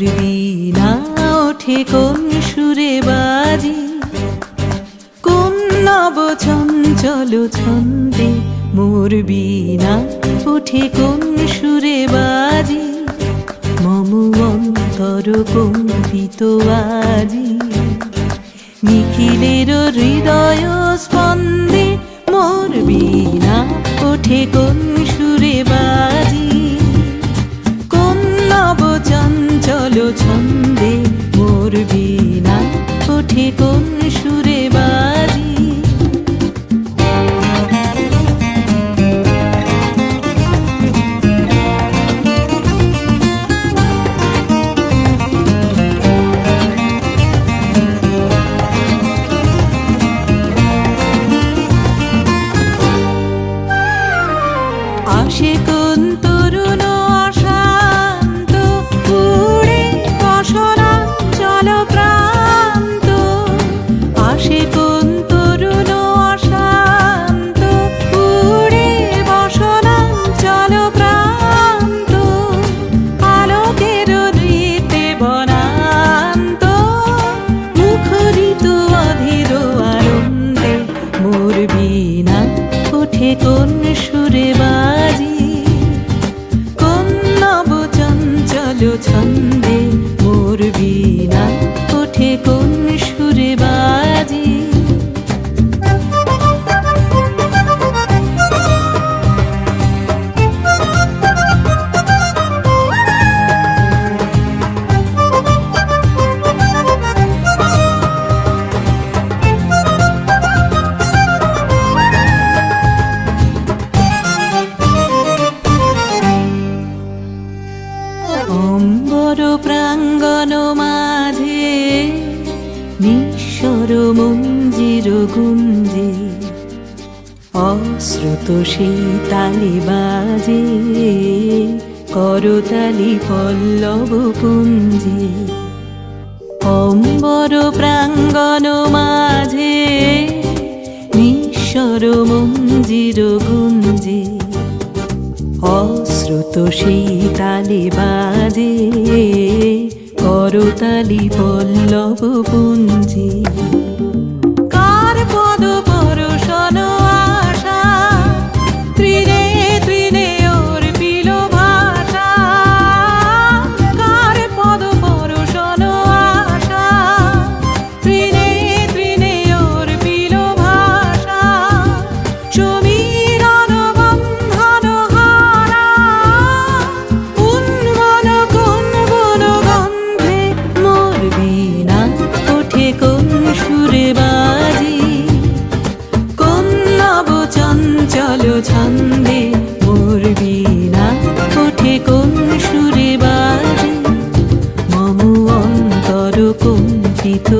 মোর বীণা ওঠে কোন সুরে বাজি, কোন নব চঞ্চল ছন্দে মোর বীণা ওঠে কোন সুরে বাজি, মম অন্তর কম্পিত আজি। নিখিলের হৃদয় স্পন্দে মোর বীণা ওঠে কোন সুরে বাজি, কোন নব চঞ্চল ছন্দে মোর বীণা ওঠে কোন সুরে বাজি। আসে কোন তরুণ অশান্ত উড়ে বসনাঞ্চল প্রান্ত, আসে কোন তরুণ অশান্ত উড়ে বসনাঞ্চল প্রান্ত, আলোকের নৃত্যে বনান্ত মুখরিত অধীর আনন্দে মোর বীণা ওঠে কোন সুরে বাজি, কোন নব চঞ্চল ছন্দে মোর বীণা ওঠে কোন সুরে বাজি। অম্বর প্রাঙ্গণ মাঝে নিঃস্বর মঞ্জির গুঞ্জে, অশ্রুত সেই তালি বাজে করতালি পল্লব পুঞ্জে। অম্বর প্রাঙ্গণ মাঝে নিঃস্বর মঞ্জির গুঞ্জে, অশ্রুত সেই তালি বাজে করতালি পল্লব পুঞ্জে। কার পদ পরশন আশা তৃণে তৃণে অর্পিল ভাষা, কার পদ পরশন আশা তৃণে তৃণে অর্পিল ভাষা, সমীরণ বন্ধন হারা উন্মন কোন বন গন্ধে মোর বীণা ওঠে কোন সুরে বাজি, কোন নব চঞ্চল ছন্দে মোর বীণা ওঠে কোন সুরে বাজি, মম অন্তর কম্পিত